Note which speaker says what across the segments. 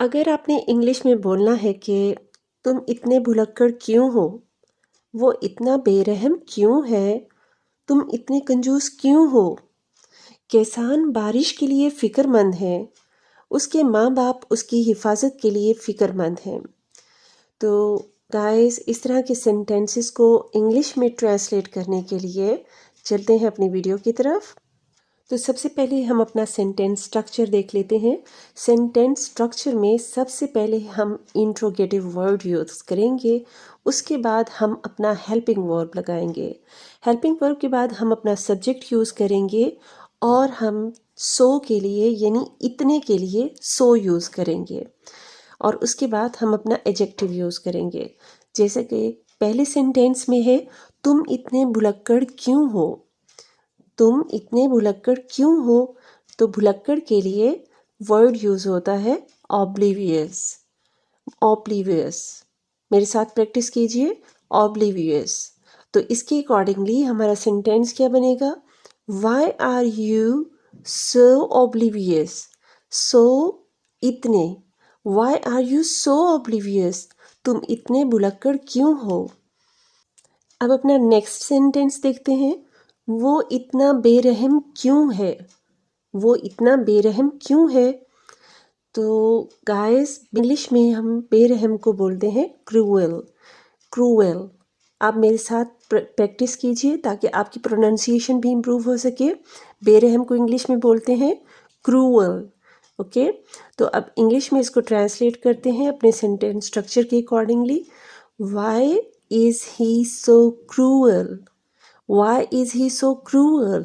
Speaker 1: अगर आपने इंग्लिश में बोलना है कि तुम इतने भुलक्कड़ क्यों हो, वो इतना बेरहम क्यों है, तुम इतने कंजूस क्यों हो, किसान बारिश के लिए फ़िक्रमंद है, उसके माँ बाप उसकी हिफाजत के लिए फ़िक्रमंद हैं। तो गाइस, इस तरह के सेंटेंसेस को इंग्लिश में ट्रांसलेट करने के लिए चलते हैं अपनी वीडियो की तरफ। तो सबसे पहले हम अपना सेंटेंस स्ट्रक्चर देख लेते हैं। सेंटेंस स्ट्रक्चर में सबसे पहले हम इंट्रोगेटिव वर्ड यूज़ करेंगे, उसके बाद हम अपना हेल्पिंग वर्ब लगाएंगे। हेल्पिंग वर्ब के बाद हम अपना सब्जेक्ट यूज़ करेंगे और हम सो के लिए यानी इतने के लिए सो यूज़ करेंगे और उसके बाद हम अपना एडजेक्टिव यूज़ करेंगे। जैसे कि पहले सेंटेंस में है, तुम इतने भुलक्कड़ क्यों हो। तुम इतने भुलक्कड़ क्यों हो, तो भुलक्कड़ के लिए वर्ड यूज़ होता है ऑब्लिवियस। ऑब्लिवियस, मेरे साथ प्रैक्टिस कीजिए, ऑब्लिवियस। तो इसके अकॉर्डिंगली हमारा सेंटेंस क्या बनेगा, why are you so oblivious. So इतने, why are you so oblivious, तुम इतने भुलक्कड़ क्यों हो। अब अपना नेक्स्ट सेंटेंस देखते हैं, वो इतना बेरहम क्यों है। वो इतना बेरहम क्यों है, तो गाइस इंग्लिश में हम बेरहम को बोलते हैं क्रूएल। क्रूएल, आप मेरे साथ प्रैक्टिस कीजिए ताकि आपकी प्रोनाउंसिएशन भी इम्प्रूव हो सके। बेरहम को इंग्लिश में बोलते हैं क्रूएल। ओके, तो अब इंग्लिश में इसको ट्रांसलेट करते हैं अपने सेंटेंस स्ट्रक्चर के accordingly. Why is he so cruel. Why is he so cruel.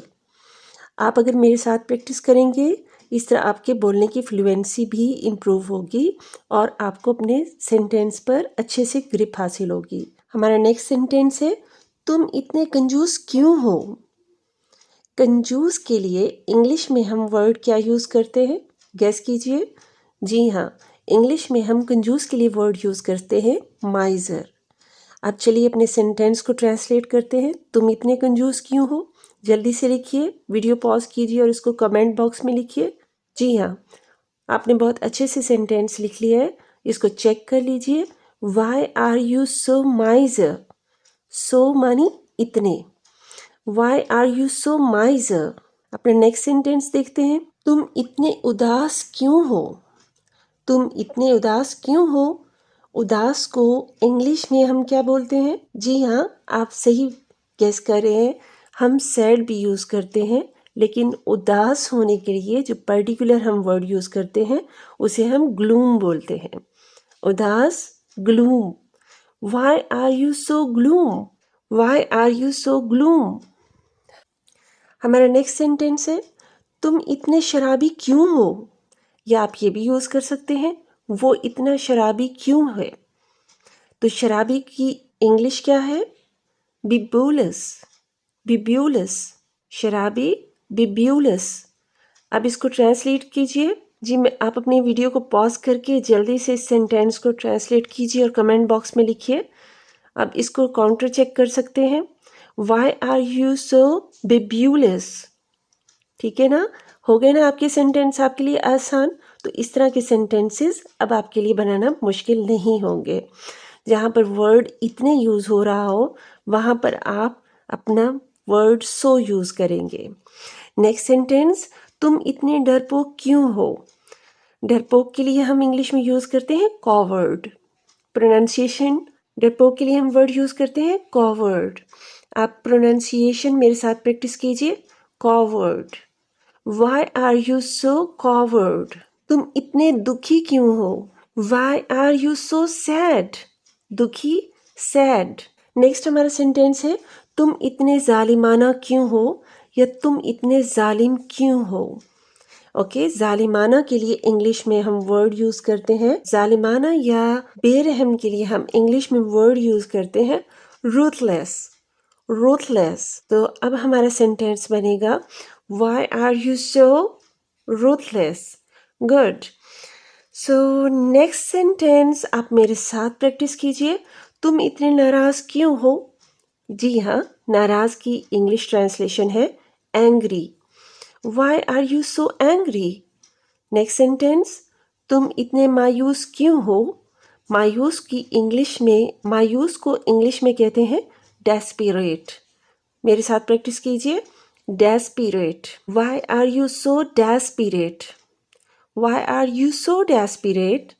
Speaker 1: आप अगर मेरे साथ प्रैक्टिस करेंगे, इस तरह आपके बोलने की फ्लुएंसी भी इम्प्रूव होगी और आपको अपने सेंटेंस पर अच्छे से ग्रिप हासिल होगी। हमारा नेक्स्ट सेंटेंस है, तुम इतने कंजूस क्यों हो। कंजूस के लिए इंग्लिश में हम वर्ड क्या यूज़ करते हैं, गेस कीजिए। जी हाँ, इंग्लिश में हम कंजूस के लिए वर्ड यूज़ करते हैं माइजर। अब चलिए अपने सेंटेंस को ट्रांसलेट करते हैं। तुम इतने कंजूस क्यों हो, जल्दी से लिखिए, वीडियो पॉज कीजिए और इसको कमेंट बॉक्स में लिखिए। जी हाँ, आपने बहुत अच्छे से सेंटेंस लिख लिया है, इसको चेक कर लीजिए। Why are you so miser. So मानी इतने, why are you so miser. अपना नेक्स्ट सेंटेंस देखते हैं, तुम इतने उदास क्यों हो। तुम इतने उदास क्यों हो, उदास को इंग्लिश में हम क्या बोलते हैं। जी हाँ, आप सही गेस कर रहे हैं, हम सैड भी यूज़ करते हैं, लेकिन उदास होने के लिए जो पर्टिकुलर हम वर्ड यूज़ करते हैं उसे हम ग्लूम बोलते हैं। उदास, gloom. Why are you so gloom. Why are you so gloom. हमारा नेक्स्ट सेंटेंस है, तुम इतने शराबी क्यों हो। या आप ये भी यूज़ कर सकते हैं, वो इतना शराबी क्यों है। तो शराबी की इंग्लिश क्या है, बिब्यूलस। बिब्यूलस, शराबी, बिब्यूलस। अब इसको ट्रांसलेट कीजिए। जी, मैं आप अपनी वीडियो को पॉज करके जल्दी से इस सेंटेंस को ट्रांसलेट कीजिए और कमेंट बॉक्स में लिखिए। अब इसको काउंटर चेक कर सकते हैं, वाई आर यू सो बिब्यूलस। ठीक है ना, हो गए ना आपके सेंटेंस आपके लिए आसान। तो इस तरह के सेंटेंसेस अब आपके लिए बनाना मुश्किल नहीं होंगे। जहाँ पर वर्ड इतने यूज़ हो रहा हो वहाँ पर आप अपना वर्ड सो यूज़ करेंगे। नेक्स्ट सेंटेंस, तुम इतने डरपोक क्यों हो। डरपोक के लिए हम इंग्लिश में यूज़ करते हैं कॉवर्ड। प्रोनाउंसिएशन, डरपोक के लिए हम वर्ड यूज़ करते हैं कॉवर्ड। आप प्रोनाउंसिएशन मेरे साथ प्रैक्टिस कीजिए, coward. Why are you so coward. तुम इतने दुखी क्यों हो। Why are you so sad. दुखी, सैड। नेक्स्ट हमारा सेंटेंस है, तुम इतने जालिमाना क्यों हो या तुम इतने जालिम क्यों हो। ओके, जालिमाना के लिए इंग्लिश में हम वर्ड यूज करते हैं जालिमाना, या बेरहम के लिए हम इंग्लिश में वर्ड यूज करते हैं रूथलेस। रूथलेस। तो अब हमारा सेंटेंस बनेगा, why are you so ruthless. Good. So next sentence आप मेरे साथ प्रैक्टिस कीजिए, तुम इतने नाराज क्यों हो। जी हाँ, नाराज की इंग्लिश ट्रांसलेशन है angry. Why are you so angry. Next sentence, तुम इतने मायूस क्यों हो? मायूस को इंग्लिश में कहते हैं डेस्परेट। मेरे साथ प्रैक्टिस कीजिए, desperate. Why are you so desperate? Why are you so desperate?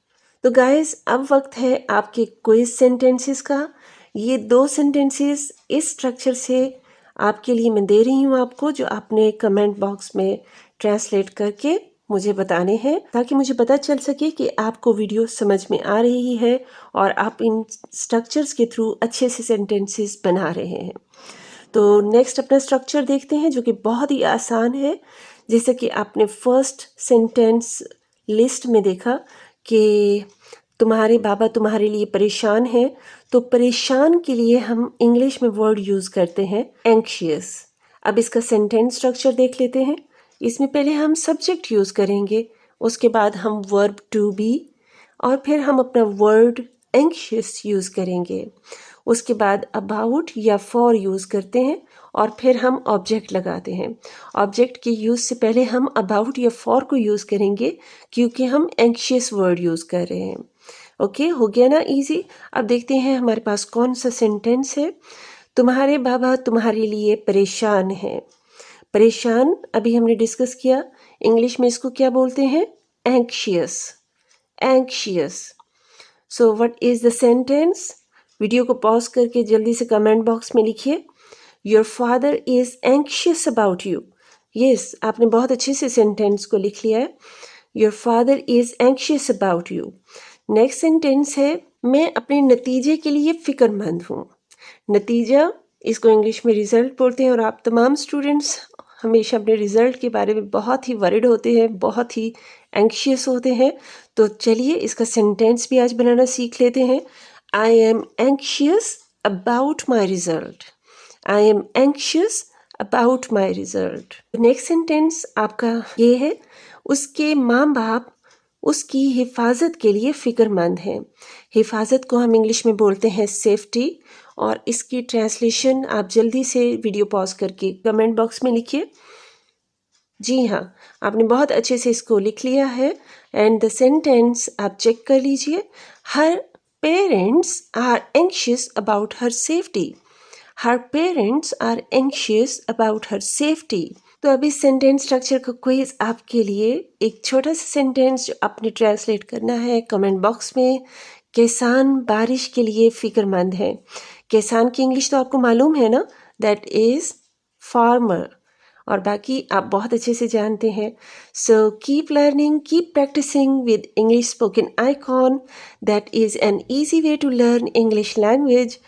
Speaker 1: तो गाइस, अब वक्त है आपके क्विज सेंटेंसेस का। ये 2 सेंटेंसेस इस स्ट्रक्चर से आपके लिए मैं दे रही हूँ आपको, जो आपने कमेंट बॉक्स में ट्रांसलेट करके मुझे बताने हैं, ताकि मुझे पता चल सके कि आपको वीडियो समझ में आ रही है और आप इन स्ट्रक्चर्स के थ्रू अच्छे से सेंटेंसेस बना रहे हैं। तो नेक्स्ट अपना स्ट्रक्चर देखते हैं, जो कि बहुत ही आसान है। जैसे कि आपने फर्स्ट सेंटेंस लिस्ट में देखा कि तुम्हारे बाबा तुम्हारे लिए परेशान हैं, तो परेशान के लिए हम इंग्लिश में वर्ड यूज़ करते हैं एंक्शियस। अब इसका सेंटेंस स्ट्रक्चर देख लेते हैं। इसमें पहले हम सब्जेक्ट यूज़ करेंगे, उसके बाद हम वर्ब टू बी, और फिर हम अपना वर्ड एंक्शियस यूज़ करेंगे। उसके बाद अबाउट या फॉर यूज़ करते हैं, और फिर हम ऑब्जेक्ट लगाते हैं। ऑब्जेक्ट के यूज़ से पहले हम अबाउट या फॉर को यूज़ करेंगे, क्योंकि हम एंक्शियस वर्ड यूज़ कर रहे हैं। ओके, हो गया ना इजी। अब देखते हैं हमारे पास कौन सा सेंटेंस है। तुम्हारे बाबा तुम्हारे लिए परेशान हैं। परेशान अभी हमने डिस्कस किया, इंग्लिश में इसको क्या बोलते हैं? Anxious. Anxious. So what is the sentence? Video को पॉज करके जल्दी से कमेंट बॉक्स में लिखिए, your father is anxious about you. Yes, आपने बहुत अच्छे से सेंटेंस को लिख लिया है। Your father is anxious about you. Next sentence है, मैं अपने नतीजे के लिए फिक्रमंद हूँ। नतीजा, इसको इंग्लिश में रिजल्ट बोलते हैं, और आप तमाम स्टूडेंट्स हमेशा अपने रिजल्ट के बारे में बहुत ही वरिड होते हैं, बहुत ही एंक्शियस होते हैं। तो चलिए इसका सेंटेंस भी आज बनाना सीख लेते हैं। I am anxious about my result. I am anxious about my result. Next sentence आपका ये है, उसके माँ बाप उसकी हिफाजत के लिए फ़िक्रमंद हैं। हिफाजत को हम इंग्लिश में बोलते हैं सेफ्टी, और इसकी ट्रांसलेशन आप जल्दी से वीडियो पॉज करके कमेंट बॉक्स में लिखिए। जी हाँ, आपने बहुत अच्छे से इसको लिख लिया है। एंड द सेंटेंस आप चेक कर लीजिए, her parents are anxious about her safety. Her parents are anxious about her safety. तो अभी सेंटेंस स्ट्रक्चर का क्विज आपके लिए, एक छोटा सा सेंटेंस जो आपने ट्रांसलेट करना है कमेंट बॉक्स में। किसान बारिश के लिए फिक्रमंद है। किसान की इंग्लिश तो आपको मालूम है ना, दैट इज फार्मर, और बाकी आप बहुत अच्छे से जानते हैं। So keep learning, keep practicing with English spoken icon. That is an easy way to learn English language.